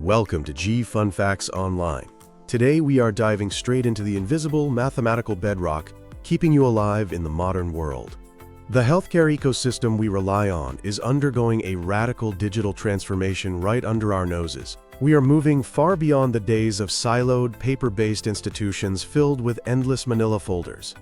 Welcome to G Fun Facts Online. Today we are diving straight into the invisible mathematical bedrock, keeping you alive in the modern world. The healthcare ecosystem we rely on is undergoing a radical digital transformation right under our noses. We are moving far beyond the days of siloed, paper-based institutions filled with endless manila folders.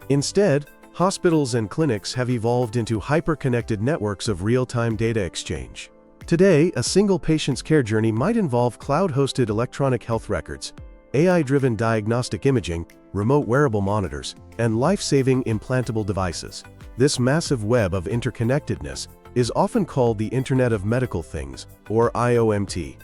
Instead, hospitals and clinics have evolved into hyper-connected networks of real-time data exchange. Today, a single patient's care journey might involve cloud-hosted electronic health records, AI-driven diagnostic imaging, remote wearable monitors, and life-saving implantable devices. This massive web of interconnectedness is often called the Internet of Medical Things, or IoMT.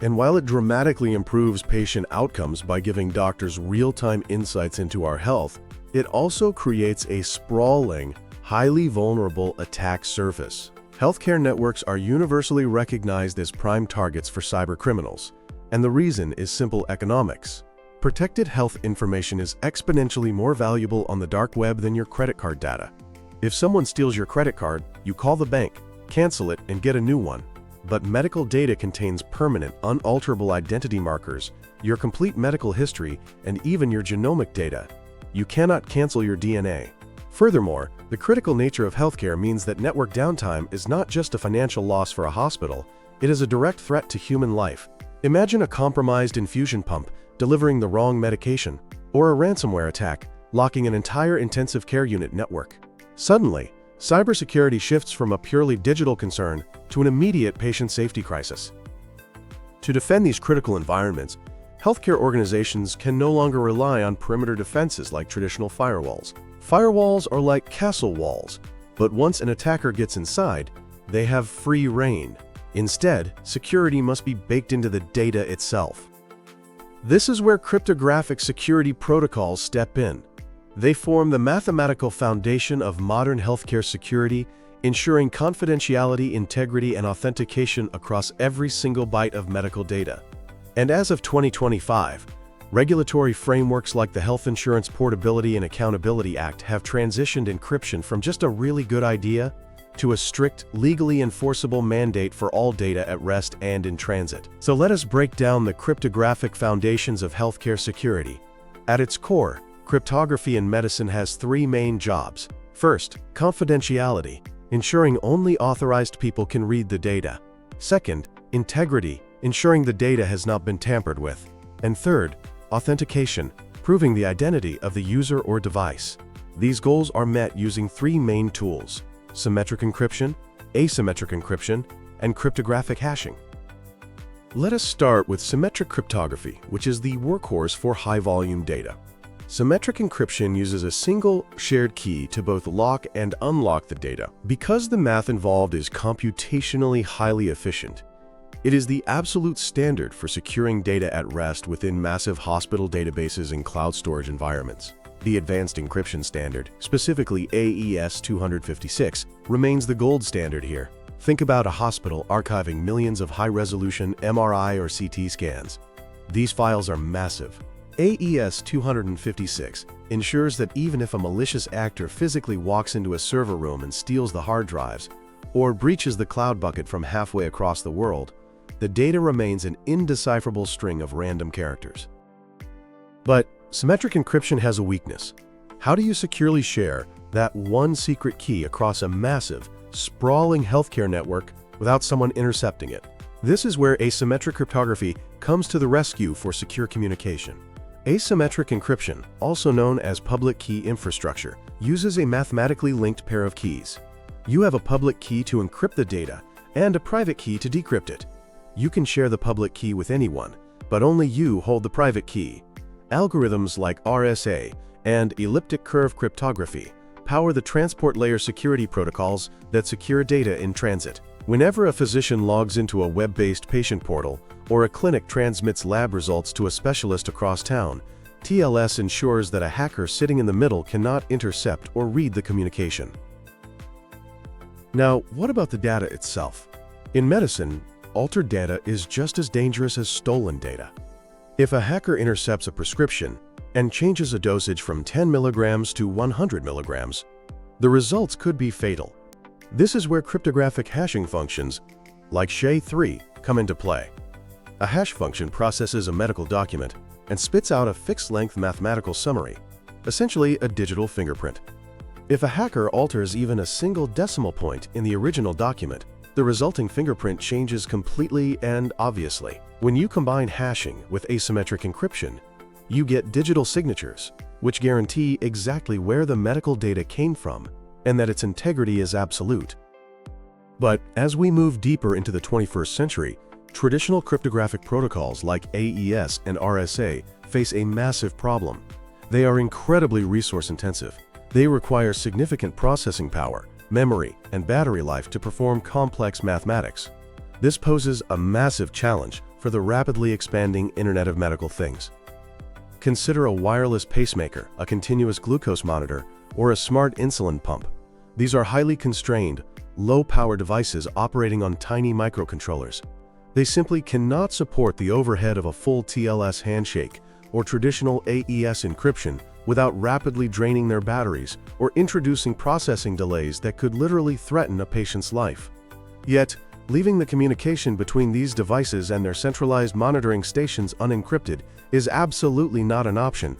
And while it dramatically improves patient outcomes by giving doctors real-time insights into our health, it also creates a sprawling, highly vulnerable attack surface. Healthcare networks are universally recognized as prime targets for cybercriminals, and the reason is simple economics. Protected health information is exponentially more valuable on the dark web than your credit card data. If someone steals your credit card, you call the bank, cancel it, and get a new one. But medical data contains permanent, unalterable identity markers, your complete medical history, and even your genomic data. You cannot cancel your DNA. Furthermore, the critical nature of healthcare means that network downtime is not just a financial loss for a hospital, it is a direct threat to human life. Imagine a compromised infusion pump delivering the wrong medication, or a ransomware attack locking an entire intensive care unit network. Suddenly, cybersecurity shifts from a purely digital concern to an immediate patient safety crisis. To defend these critical environments, healthcare organizations can no longer rely on perimeter defenses like traditional firewalls. Firewalls are like castle walls, but once an attacker gets inside, they have free rein. Instead, security must be baked into the data itself. This is where cryptographic security protocols step in. They form the mathematical foundation of modern healthcare security, ensuring confidentiality, integrity, and authentication across every single byte of medical data. And as of 2025, regulatory frameworks like the Health Insurance Portability and Accountability Act have transitioned encryption from just a really good idea to a strict, legally enforceable mandate for all data at rest and in transit. So let us break down the cryptographic foundations of healthcare security. At its core, cryptography in medicine has three main jobs. First, confidentiality, ensuring only authorized people can read the data. Second, integrity, ensuring the data has not been tampered with. And third, authentication, proving the identity of the user or device. These goals are met using three main tools: symmetric encryption, asymmetric encryption, and cryptographic hashing. Let us start with symmetric cryptography, which is the workhorse for high-volume data. Symmetric encryption uses a single shared key to both lock and unlock the data. Because the math involved is computationally highly efficient, it is the absolute standard for securing data at rest within massive hospital databases and cloud storage environments. The Advanced Encryption Standard, specifically AES 256, remains the gold standard here. Think about a hospital archiving millions of high-resolution MRI or CT scans. These files are massive. AES 256 ensures that even if a malicious actor physically walks into a server room and steals the hard drives, or breaches the cloud bucket from halfway across the world, the data remains an indecipherable string of random characters. But symmetric encryption has a weakness. How do you securely share that one secret key across a massive, sprawling healthcare network without someone intercepting it? This is where asymmetric cryptography comes to the rescue for secure communication. Asymmetric encryption, also known as public key infrastructure, uses a mathematically linked pair of keys. You have a public key to encrypt the data and a private key to decrypt it. You can share the public key with anyone, but only you hold the private key. Algorithms like RSA and elliptic curve cryptography power the transport layer security protocols that secure data in transit. Whenever a physician logs into a web-based patient portal or a clinic transmits lab results to a specialist across town, TLS ensures that a hacker sitting in the middle cannot intercept or read the communication. Now, what about the data itself? In medicine, altered data is just as dangerous as stolen data. If a hacker intercepts a prescription and changes a dosage from 10 milligrams to 100 milligrams, the results could be fatal. This is where cryptographic hashing functions, like SHA-3, come into play. A hash function processes a medical document and spits out a fixed-length mathematical summary, essentially a digital fingerprint. If a hacker alters even a single decimal point in the original document, the resulting fingerprint changes completely and obviously. When you combine hashing with asymmetric encryption, you get digital signatures, which guarantee exactly where the medical data came from and that its integrity is absolute. But as we move deeper into the 21st century, traditional cryptographic protocols like AES and RSA face a massive problem. They are incredibly resource-intensive. They require significant processing power, memory, and battery life to perform complex mathematics. This poses a massive challenge for the rapidly expanding Internet of Medical Things. Consider a wireless pacemaker, a continuous glucose monitor, or a smart insulin pump. These are highly constrained, low-power devices operating on tiny microcontrollers. They simply cannot support the overhead of a full TLS handshake or traditional AES encryption without rapidly draining their batteries or introducing processing delays that could literally threaten a patient's life. Yet, leaving the communication between these devices and their centralized monitoring stations unencrypted is absolutely not an option.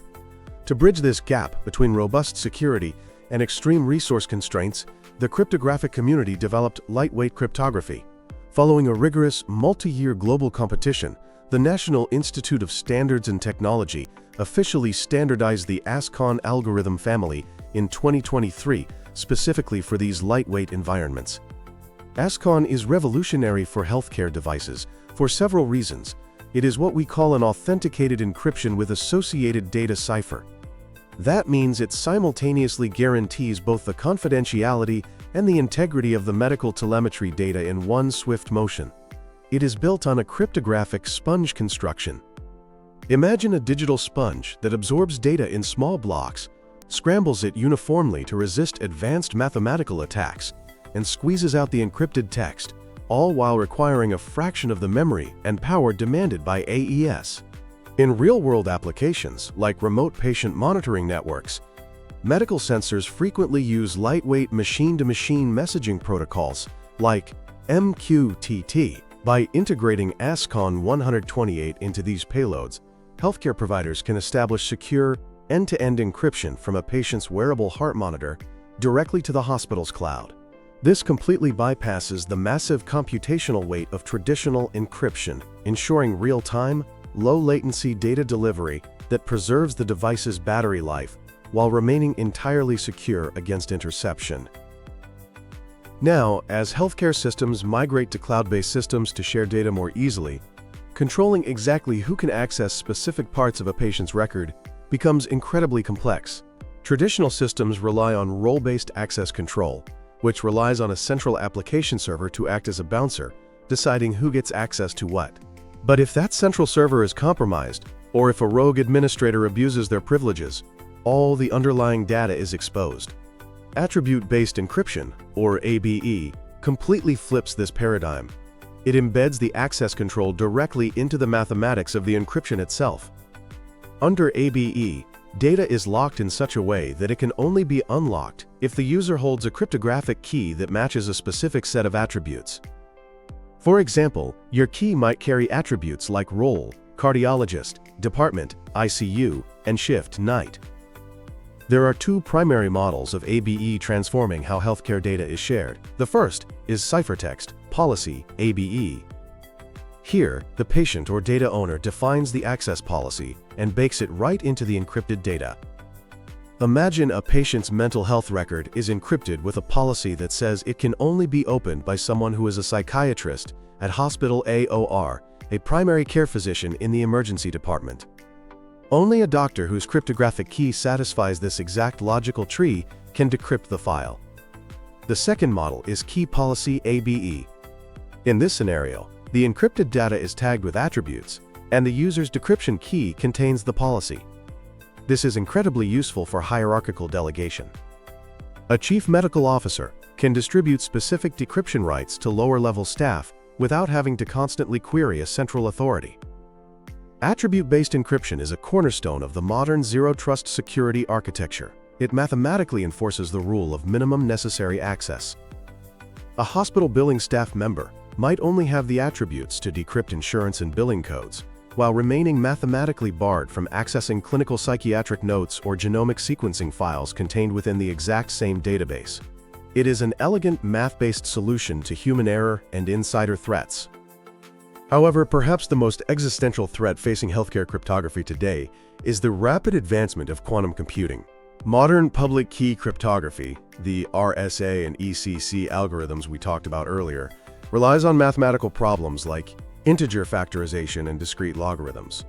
To bridge this gap between robust security and extreme resource constraints, the cryptographic community developed lightweight cryptography. Following a rigorous, multi-year global competition, the National Institute of Standards and Technology officially standardized the ASCON algorithm family in 2023, specifically for these lightweight environments. ASCON is revolutionary for healthcare devices for several reasons. It is what we call an authenticated encryption with associated data cipher. That means it simultaneously guarantees both the confidentiality and the integrity of the medical telemetry data in one swift motion. It is built on a cryptographic sponge construction. Imagine a digital sponge that absorbs data in small blocks, scrambles it uniformly to resist advanced mathematical attacks, and squeezes out the encrypted text, all while requiring a fraction of the memory and power demanded by AES. In real-world applications, like remote patient monitoring networks, medical sensors frequently use lightweight machine-to-machine messaging protocols like MQTT. By integrating ASCON 128 into these payloads, healthcare providers can establish secure, end-to-end encryption from a patient's wearable heart monitor directly to the hospital's cloud. This completely bypasses the massive computational weight of traditional encryption, ensuring real-time, low-latency data delivery that preserves the device's battery life while remaining entirely secure against interception. Now, as healthcare systems migrate to cloud-based systems to share data more easily, controlling exactly who can access specific parts of a patient's record becomes incredibly complex. Traditional systems rely on role-based access control, which relies on a central application server to act as a bouncer, deciding who gets access to what. But if that central server is compromised, or if a rogue administrator abuses their privileges, all the underlying data is exposed. Attribute-Based Encryption, or ABE, completely flips this paradigm. It embeds the access control directly into the mathematics of the encryption itself. Under ABE, data is locked in such a way that it can only be unlocked if the user holds a cryptographic key that matches a specific set of attributes. For example, your key might carry attributes like role, cardiologist, department, ICU, and shift night. There are two primary models of ABE transforming how healthcare data is shared. The first is ciphertext, policy, ABE. Here, the patient or data owner defines the access policy and bakes it right into the encrypted data. Imagine a patient's mental health record is encrypted with a policy that says it can only be opened by someone who is a psychiatrist at Hospital AOR, a primary care physician in the emergency department. Only a doctor whose cryptographic key satisfies this exact logical tree can decrypt the file. The second model is key policy ABE. In this scenario, the encrypted data is tagged with attributes, and the user's decryption key contains the policy. This is incredibly useful for hierarchical delegation. A chief medical officer can distribute specific decryption rights to lower-level staff without having to constantly query a central authority. Attribute-based encryption is a cornerstone of the modern zero-trust security architecture. It mathematically enforces the rule of minimum necessary access. A hospital billing staff member might only have the attributes to decrypt insurance and billing codes, while remaining mathematically barred from accessing clinical psychiatric notes or genomic sequencing files contained within the exact same database. It is an elegant math-based solution to human error and insider threats. However, perhaps the most existential threat facing healthcare cryptography today is the rapid advancement of quantum computing. Modern public key cryptography, the RSA and ECC algorithms we talked about earlier, relies on mathematical problems like integer factorization and discrete logarithms.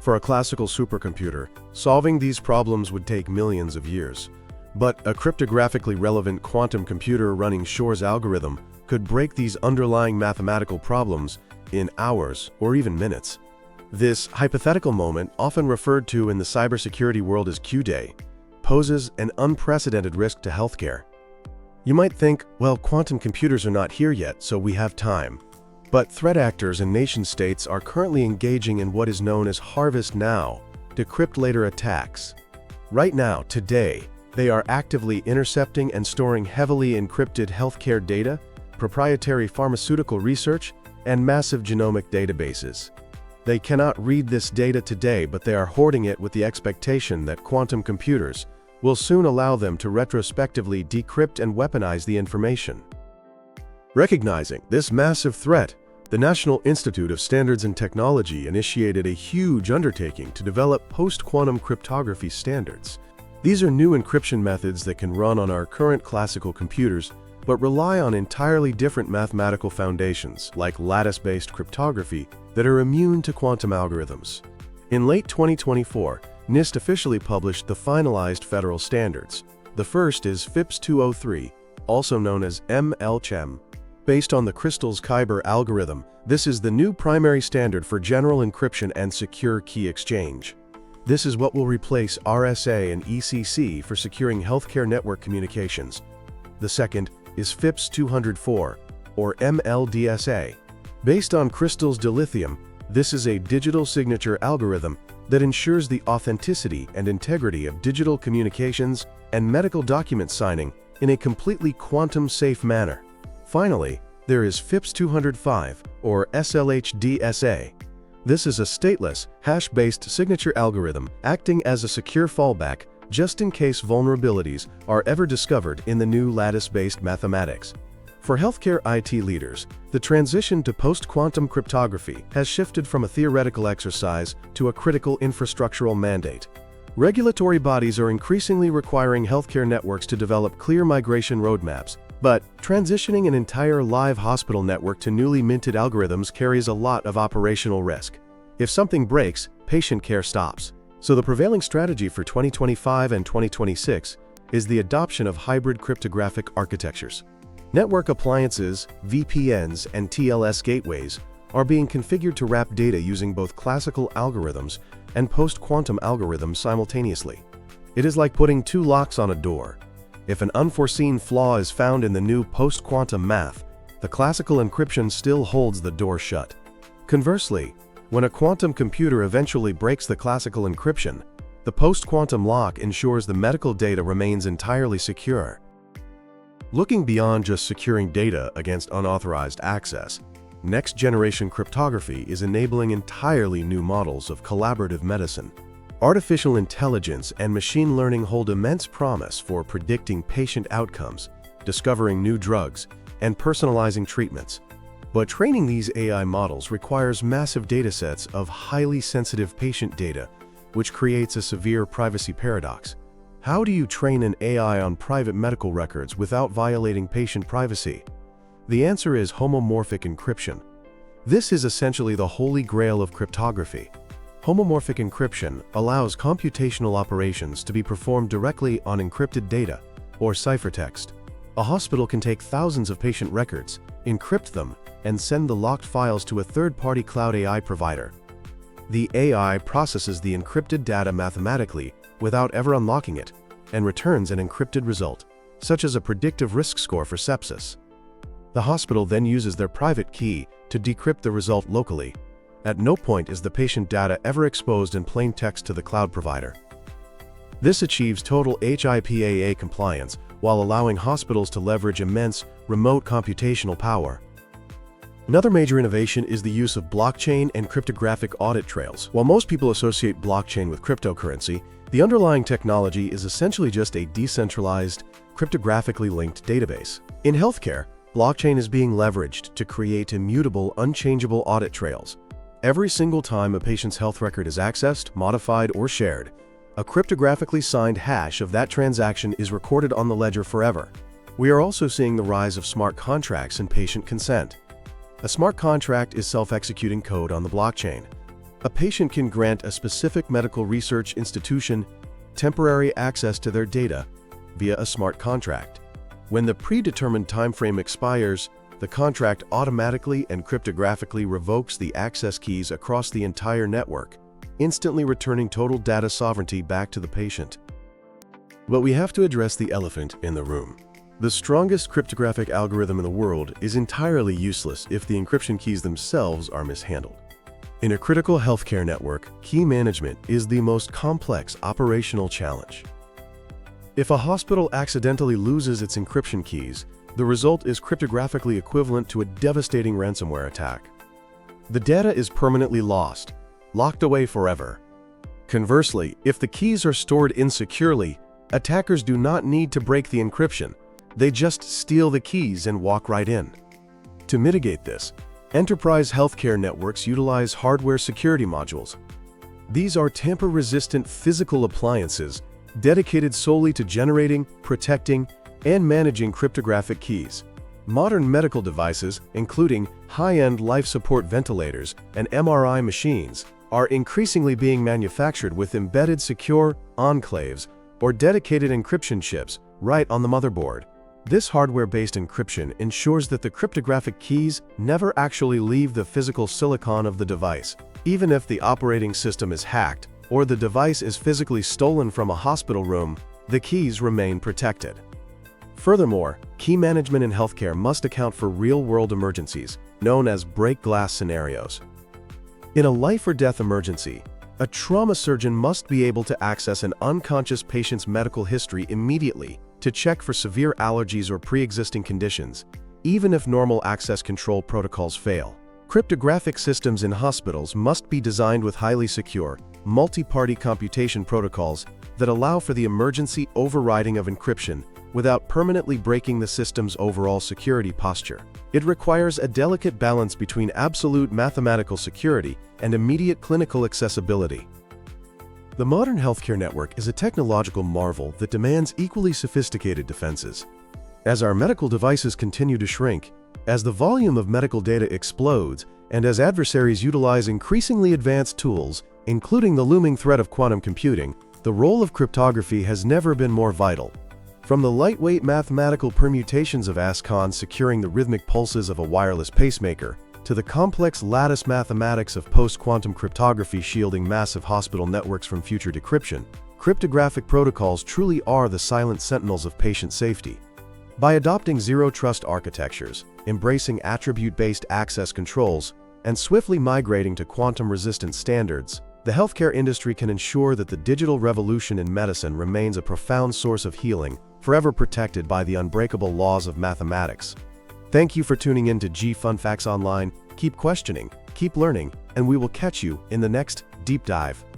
For a classical supercomputer, solving these problems would take millions of years. But a cryptographically relevant quantum computer running Shor's algorithm could break these underlying mathematical problems in hours or even minutes. This hypothetical moment, often referred to in the cybersecurity world as Q-Day, poses an unprecedented risk to healthcare. You might think, well, quantum computers are not here yet, so we have time. But threat actors and nation-states are currently engaging in what is known as harvest now, decrypt later attacks. Right now, today, they are actively intercepting and storing heavily encrypted healthcare data, proprietary pharmaceutical research, and massive genomic databases. They cannot read this data today, but they are hoarding it with the expectation that quantum computers will soon allow them to retrospectively decrypt and weaponize the information. Recognizing this massive threat, the National Institute of Standards and Technology initiated a huge undertaking to develop post-quantum cryptography standards. These are new encryption methods that can run on our current classical computers, but rely on entirely different mathematical foundations, like lattice-based cryptography, that are immune to quantum algorithms. In late 2024, NIST officially published the finalized federal standards. The first is FIPS 203, also known as ML-CHEM. Based on the Kristall's-Kyber algorithm, this is the new primary standard for general encryption and secure key exchange. This is what will replace RSA and ECC for securing healthcare network communications. The second is FIPS 204, or MLDSA. Based on crystals dilithium, this is a digital signature algorithm that ensures the authenticity and integrity of digital communications and medical document signing in a completely quantum-safe manner. Finally, there is FIPS 205, or SLHDSA. This is a stateless, hash-based signature algorithm acting as a secure fallback just in case vulnerabilities are ever discovered in the new lattice-based mathematics. For healthcare IT leaders, the transition to post-quantum cryptography has shifted from a theoretical exercise to a critical infrastructural mandate. Regulatory bodies are increasingly requiring healthcare networks to develop clear migration roadmaps, but transitioning an entire live hospital network to newly minted algorithms carries a lot of operational risk. If something breaks, patient care stops. So the prevailing strategy for 2025 and 2026 is the adoption of hybrid cryptographic architectures. Network appliances, VPNs, and TLS gateways are being configured to wrap data using both classical algorithms and post-quantum algorithms simultaneously. It is like putting two locks on a door. If an unforeseen flaw is found in the new post-quantum math, the classical encryption still holds the door shut. Conversely, when a quantum computer eventually breaks the classical encryption, the post-quantum lock ensures the medical data remains entirely secure. Looking beyond just securing data against unauthorized access, next-generation cryptography is enabling entirely new models of collaborative medicine. Artificial intelligence and machine learning hold immense promise for predicting patient outcomes, discovering new drugs, and personalizing treatments. But training these AI models requires massive datasets of highly sensitive patient data, which creates a severe privacy paradox. How do you train an AI on private medical records without violating patient privacy? The answer is homomorphic encryption. This is essentially the holy grail of cryptography. Homomorphic encryption allows computational operations to be performed directly on encrypted data, or ciphertext. A hospital can take thousands of patient records, encrypt them, and send the locked files to a third-party cloud AI provider. The AI processes the encrypted data mathematically without ever unlocking it, and returns an encrypted result, such as a predictive risk score for sepsis. The hospital then uses their private key to decrypt the result locally. At no point is the patient data ever exposed in plain text to the cloud provider. This achieves total HIPAA compliance while allowing hospitals to leverage immense remote computational power. Another major innovation is the use of blockchain and cryptographic audit trails. While most people associate blockchain with cryptocurrency, the underlying technology is essentially just a decentralized, cryptographically linked database. In healthcare, blockchain is being leveraged to create immutable, unchangeable audit trails. Every single time a patient's health record is accessed, modified, or shared, a cryptographically signed hash of that transaction is recorded on the ledger forever. We are also seeing the rise of smart contracts and patient consent. A smart contract is self-executing code on the blockchain. A patient can grant a specific medical research institution temporary access to their data via a smart contract. When the predetermined timeframe expires, the contract automatically and cryptographically revokes the access keys across the entire network, instantly returning total data sovereignty back to the patient. But we have to address the elephant in the room. The strongest cryptographic algorithm in the world is entirely useless if the encryption keys themselves are mishandled. In a critical healthcare network, key management is the most complex operational challenge. If a hospital accidentally loses its encryption keys, the result is cryptographically equivalent to a devastating ransomware attack. The data is permanently lost, locked away forever. Conversely, if the keys are stored insecurely, attackers do not need to break the encryption. They just steal the keys and walk right in. To mitigate this, enterprise healthcare networks utilize hardware security modules. These are tamper-resistant physical appliances dedicated solely to generating, protecting, and managing cryptographic keys. Modern medical devices, including high-end life support ventilators and MRI machines, are increasingly being manufactured with embedded secure enclaves or dedicated encryption chips right on the motherboard. This hardware-based encryption ensures that the cryptographic keys never actually leave the physical silicon of the device. Even if the operating system is hacked or the device is physically stolen from a hospital room, the keys remain protected. Furthermore, key management in healthcare must account for real-world emergencies, known as break-glass scenarios. In a life-or-death emergency, a trauma surgeon must be able to access an unconscious patient's medical history immediately to check for severe allergies or pre-existing conditions, even if normal access control protocols fail. Cryptographic systems in hospitals must be designed with highly secure, multi-party computation protocols that allow for the emergency overriding of encryption without permanently breaking the system's overall security posture. It requires a delicate balance between absolute mathematical security and immediate clinical accessibility. The modern healthcare network is a technological marvel that demands equally sophisticated defenses. As our medical devices continue to shrink, as the volume of medical data explodes, and as adversaries utilize increasingly advanced tools, including the looming threat of quantum computing, the role of cryptography has never been more vital. From the lightweight mathematical permutations of ASCON securing the rhythmic pulses of a wireless pacemaker, to the complex lattice mathematics of post-quantum cryptography shielding massive hospital networks from future decryption, cryptographic protocols truly are the silent sentinels of patient safety. By adopting zero-trust architectures, embracing attribute-based access controls, and swiftly migrating to quantum-resistant standards, the healthcare industry can ensure that the digital revolution in medicine remains a profound source of healing, forever protected by the unbreakable laws of mathematics. Thank you for tuning in to G Fun Facts Online. Keep questioning, keep learning, and we will catch you in the next deep dive.